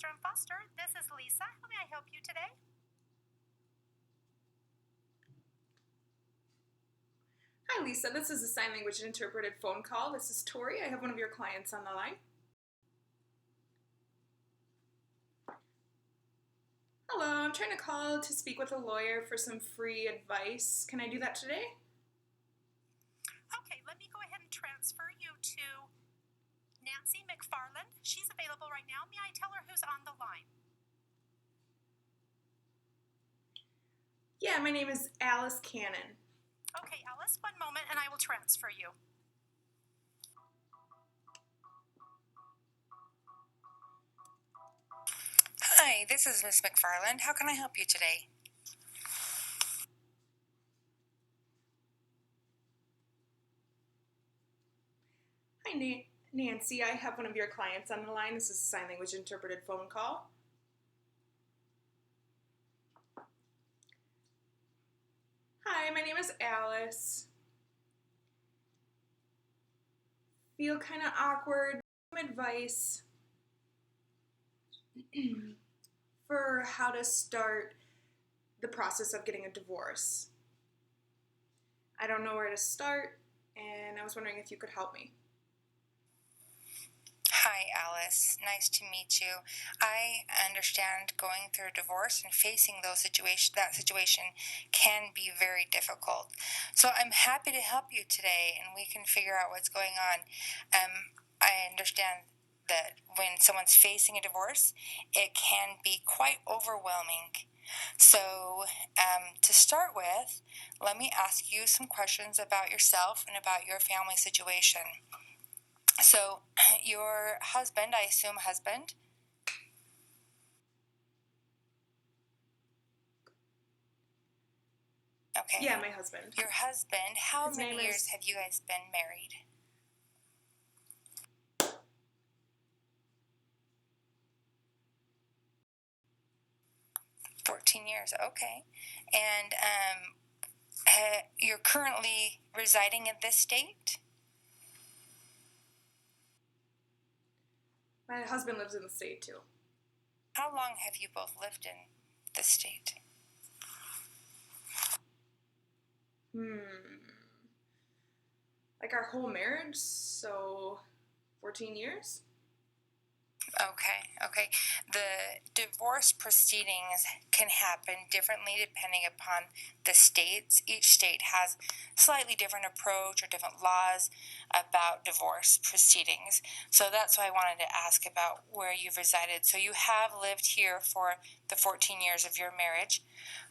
Foster & Foster. This is Lisa. How may I help you today? Hi Lisa, this is a sign language interpreted phone call. This is Tori. I have one of your clients on the line. Hello, I'm trying to call to speak with a lawyer for some free advice. Can I do that today? Okay, let me go ahead and transfer you to Nancy McFarland. She's available right now. May I tell her who's on the line? Yeah, my name is Alice Cannon. Okay, Alice, one moment and I will transfer you. Hi, this is Miss McFarland. How can I help you today? Hi Nancy, I have one of your clients on the line. This is a sign language interpreted phone call. Hi, my name is Alice. Feel kind of awkward. Some advice for how to start the process of getting a divorce. I don't know where to start, and I was wondering if you could help me. Hi, Alice. Nice to meet you. I understand going through a divorce and facing that situation can be very difficult. So I'm happy to help you today, and we can figure out what's going on. I understand that when someone's facing a divorce, it can be quite overwhelming. So, to start with, let me ask you some questions about yourself and about your family situation. So, your husband, I assume husband? Okay. Yeah, my husband. Your husband, how His many name years is- have you guys been married? $14 years, okay. And you're currently residing in this state? My husband lives in the state too. How long have you both lived in this state? Like our whole marriage, so 14 years? Okay. The divorce proceedings can happen differently depending upon the states. Each state has slightly different approach or different laws about divorce proceedings. So that's why I wanted to ask about where you've resided. So you have lived here for the 14 years of your marriage.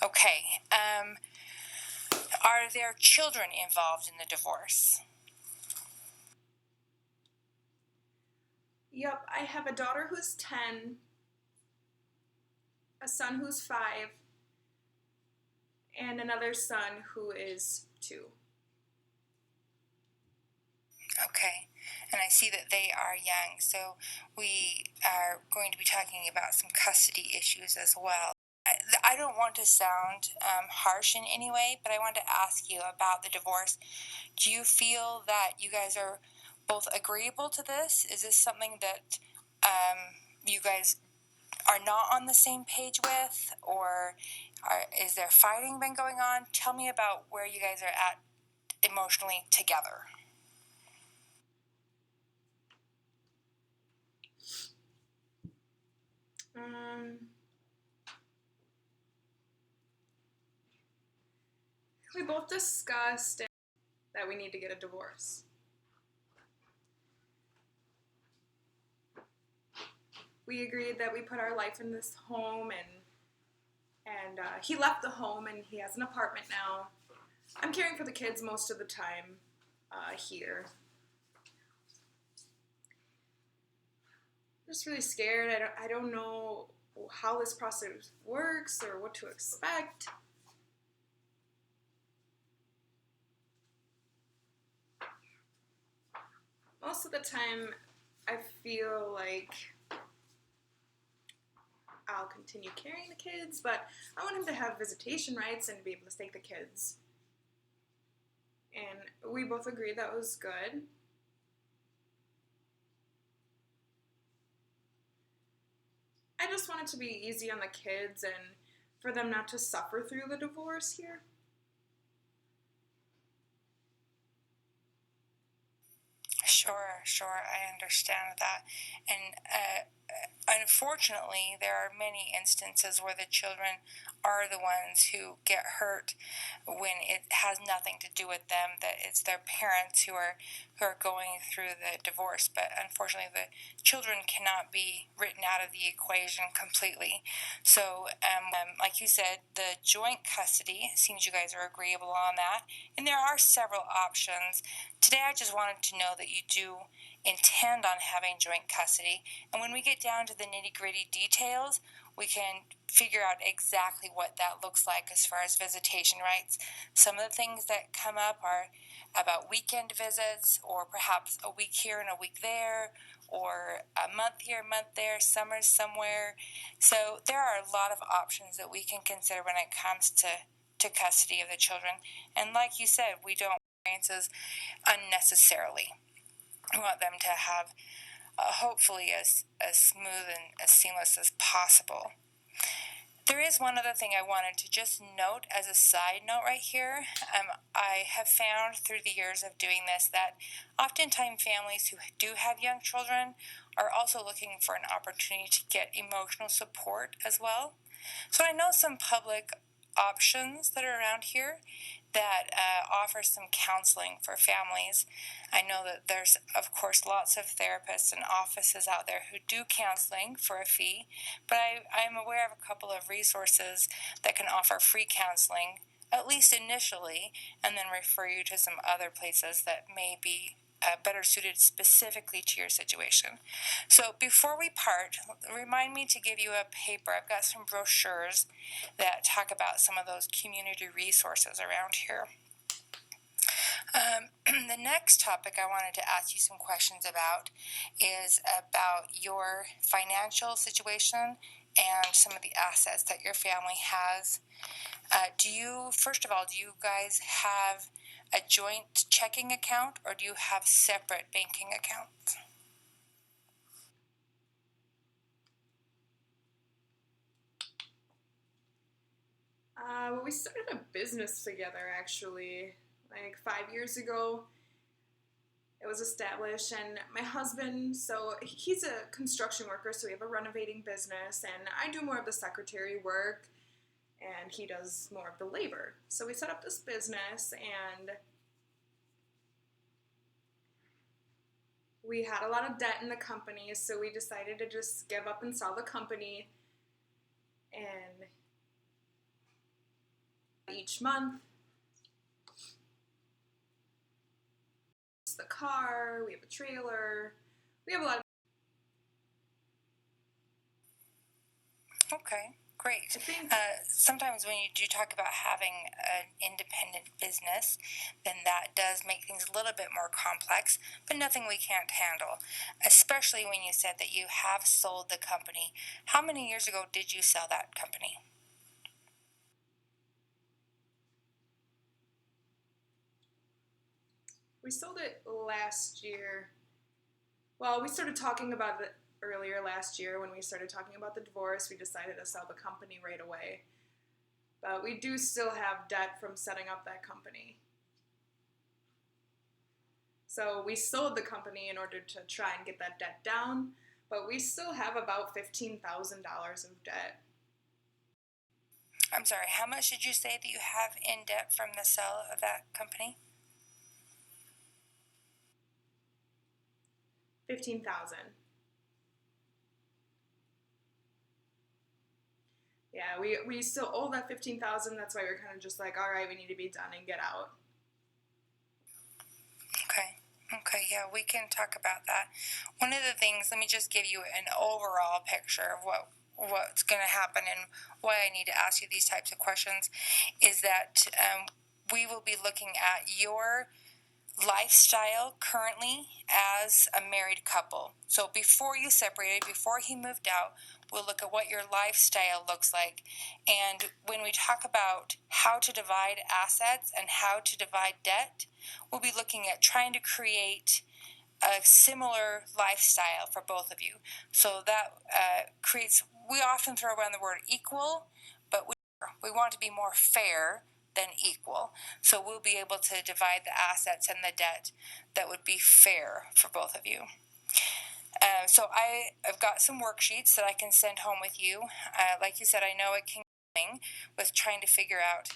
Okay. Are there children involved in the divorce? Yep, I have a daughter who's 10, a son who's 5, and another son who is 2. Okay, and I see that they are young, so we are going to be talking about some custody issues as well. I don't want to sound harsh in any way, but I want to ask you about the divorce. Do you feel that you guys are both agreeable to this? Is this something that you guys are not on the same page with, or is there fighting been going on? Tell me about where you guys are at emotionally together. We both discussed that we need to get a divorce. We agreed that we put our life in this home, and he left the home and he has an apartment now. I'm caring for the kids most of the time here. I'm just really scared. I don't know how this process works or what to expect. Most of the time, I feel like I'll continue carrying the kids, but I want him to have visitation rights and be able to take the kids. And we both agreed that was good. I just want it to be easy on the kids and for them not to suffer through the divorce here. Sure, I understand that. And unfortunately, there are many instances where the children are the ones who get hurt when it has nothing to do with them, that it's their parents who are going through the divorce. But unfortunately, the children cannot be written out of the equation completely. So, like you said, the joint custody, it seems you guys are agreeable on that. And there are several options. Today, I just wanted to know that you do intend on having joint custody. And when we get down to the nitty-gritty details, we can figure out exactly what that looks like as far as visitation rights. Some of the things that come up are about weekend visits, or perhaps a week here and a week there, or a month here, a month there, summer somewhere. So there are a lot of options that we can consider when it comes to custody of the children. And like you said, we don't experiences unnecessarily. We want them to have hopefully as smooth and as seamless as possible. There is one other thing I wanted to just note as a side note right here. I have found through the years of doing this that oftentimes families who do have young children are also looking for an opportunity to get emotional support as well. So I know some public options that are around here that offer some counseling for families. I know that there's, of course, lots of therapists and offices out there who do counseling for a fee, but I'm aware of a couple of resources that can offer free counseling, at least initially, and then refer you to some other places that may be better suited specifically to your situation. So before we part, remind me to give you a paper. I've got some brochures that talk about some of those community resources around here. The next topic I wanted to ask you some questions about is about your financial situation and some of the assets that your family has. First of all, do you guys have a joint checking account, or do you have separate banking accounts? We started a business together actually, like 5 years ago. It was established, and my husband, so he's a construction worker, so we have a renovating business, and I do more of the secretary work, and he does more of the labor. So we set up this business, and we had a lot of debt in the company, so we decided to just give up and sell the company. And each month, it's the car, we have a trailer, we have a lot of. Okay, great. I think Sometimes when you do talk about having an independent business, then that does make things a little bit more complex, but nothing we can't handle, especially when you said that you have sold the company. How many years ago did you sell that company? we sold it last year. Well, we started talking about it earlier last year when we started talking about the divorce. We decided to sell the company right away. But we do still have debt from setting up that company. So we sold the company in order to try and get that debt down, but we still have about $15,000 of debt. I'm sorry, how much did you say that you have in debt from the sale of that company? 15,000. Yeah, we still owe that 15,000. That's why we're kind of just like, all right, we need to be done and get out. Okay, yeah, we can talk about that. One of the things, let me just give you an overall picture of what's going to happen and why I need to ask you these types of questions, is that we will be looking at your lifestyle currently as a married couple. So before you separated, before he moved out, we'll look at what your lifestyle looks like. And when we talk about how to divide assets and how to divide debt, we'll be looking at trying to create a similar lifestyle for both of you. So that creates, we often throw around the word equal, but we want to be more fair than equal. So we'll be able to divide the assets and the debt that would be fair for both of you. So I've got some worksheets that I can send home with you. Like you said, I know it can be with trying to figure out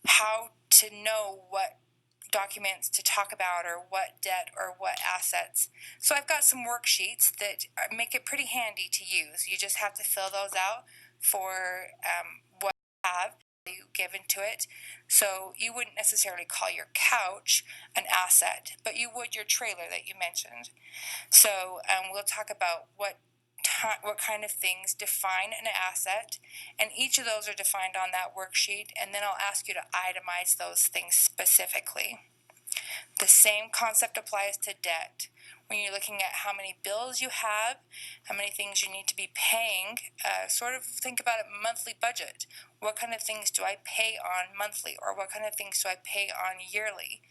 how to know what documents to talk about or what debt or what assets. So I've got some worksheets that make it pretty handy to use. You just have to fill those out for what you have given to it. So you wouldn't necessarily call your couch an asset, but you would your trailer that you mentioned. So we'll talk about what kind of things define an asset, and each of those are defined on that worksheet, and then I'll ask you to itemize those things specifically. The same concept applies to debt. When you're looking at how many bills you have, how many things you need to be paying, sort of think about a monthly budget. What kind of things do I pay on monthly, or what kind of things do I pay on yearly?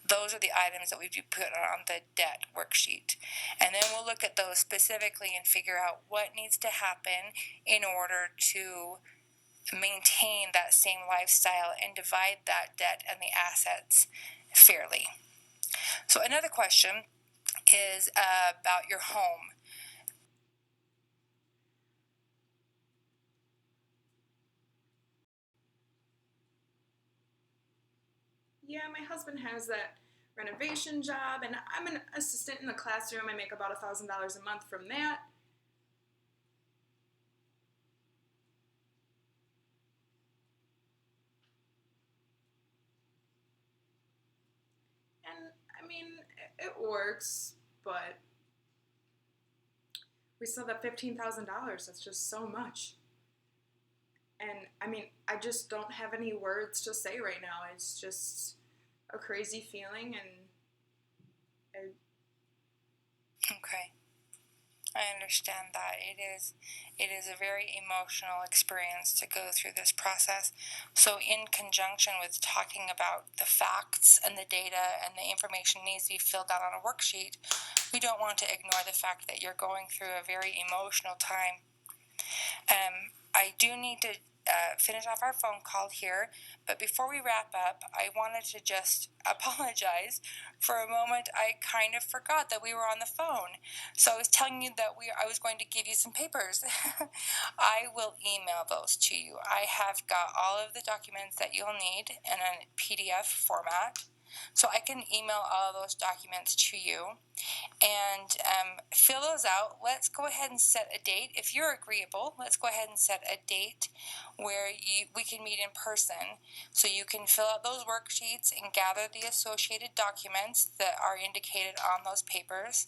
Those are the items that we put on the debt worksheet. And then we'll look at those specifically and figure out what needs to happen in order to maintain that same lifestyle and divide that debt and the assets fairly. So another question is about your home. Yeah, my husband has that renovation job, and I'm an assistant in the classroom. I make about $1,000 a month from that. And I mean, it works, but we still have $15,000. That's just so much. And I mean, I just don't have any words to say right now. It's just a crazy feeling, and Okay. I understand that it is a very emotional experience to go through this process. So in conjunction with talking about the facts and the data and the information needs to be filled out on a worksheet, we don't want to ignore the fact that you're going through a very emotional time. I do need to finish off our phone call here, but before we wrap up, I wanted to just apologize. For a moment, I kind of forgot that we were on the phone. So I was telling you that I was going to give you some papers. I will email those to you. I have got all of the documents that you'll need in a PDF format. So I can email all of those documents to you and fill those out. Let's go ahead and set a date. If you're agreeable, let's go ahead and set a date where we can meet in person. So you can fill out those worksheets and gather the associated documents that are indicated on those papers.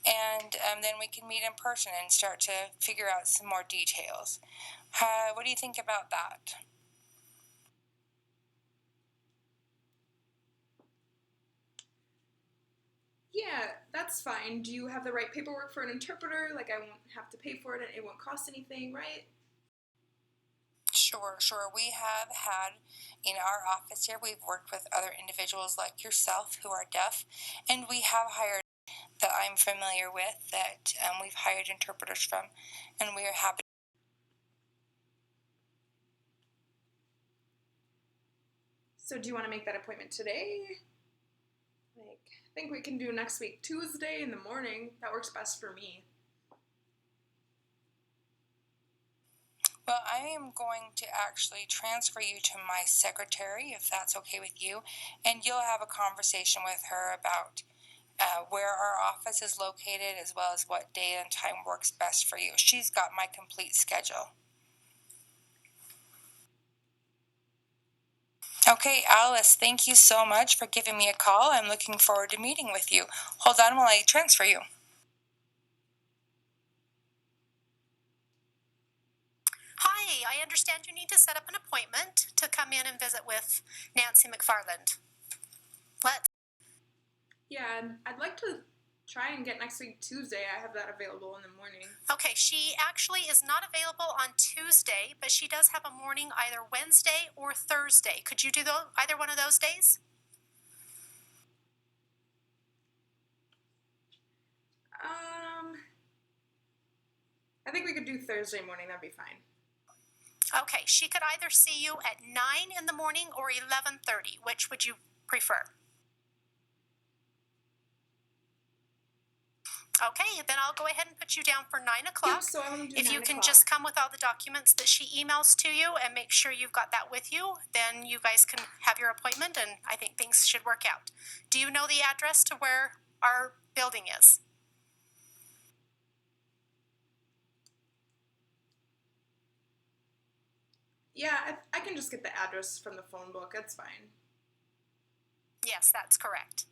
And then we can meet in person and start to figure out some more details. What do you think about that? yeah, that's fine. Do you have the right paperwork for an interpreter? Like, I won't have to pay for it and it won't cost anything, right? Sure. We have had in our office here, we've worked with other individuals like yourself who are deaf, and we have hired that I'm familiar with that we've hired interpreters from, and we are happy. So do you want to make that appointment today? Like, I think we can do next week, Tuesday in the morning. That works best for me. Well, I am going to actually transfer you to my secretary, if that's okay with you, and you'll have a conversation with her about where our office is located, as well as what day and time works best for you. She's got my complete schedule. Okay, Alice, thank you so much for giving me a call. I'm looking forward to meeting with you. Hold on while I transfer you. Hi, I understand you need to set up an appointment to come in and visit with Nancy McFarland. Let's. Yeah, and I'd like to try and get next week, Tuesday. I have that available in the morning. Okay, she actually is not available on Tuesday, but she does have a morning either Wednesday or Thursday. Could you do either one of those days? I think we could do Thursday morning. That'd be fine. Okay, she could either see you at 9 in the morning or 11:30. Which would you prefer? Okay, then I'll go ahead and put you down for 9 o'clock. Yep, so I want to do If 9 you can o'clock. just come with all the documents that she emails to you and make sure you've got that with you, then you guys can have your appointment, and I think things should work out. Do you know the address to where our building is? Yeah, I can just get the address from the phone book. That's fine. Yes, that's correct.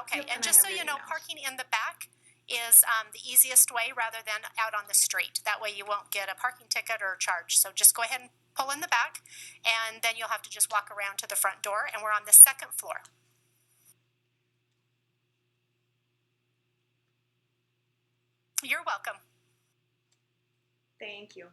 Okay, Yep, and just so you know, parking in the back is the easiest way rather than out on the street. That way you won't get a parking ticket or a charge. So just go ahead and pull in the back, and then you'll have to just walk around to the front door, and we're on the second floor. You're welcome. Thank you.